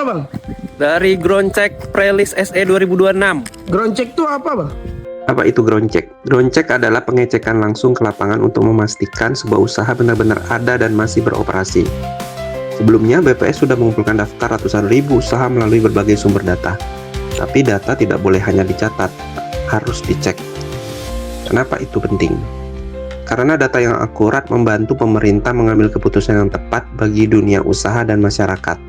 Bang? Dari Ground Check Prelist SE 2026. Ground check itu apa Bang? Apa itu ground check? Ground check adalah pengecekan langsung ke lapangan untuk memastikan sebuah usaha benar-benar ada dan masih beroperasi. Sebelumnya, BPS sudah mengumpulkan daftar ratusan ribu usaha melalui berbagai sumber data. Tapi data tidak boleh hanya dicatat, harus dicek. Kenapa itu penting? Karena data yang akurat membantu pemerintah mengambil keputusan yang tepat bagi dunia usaha dan masyarakat.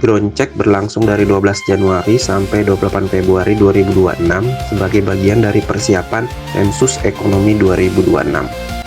Ground check berlangsung dari 12 Januari sampai 28 Februari 2026 sebagai bagian dari persiapan Sensus Ekonomi 2026.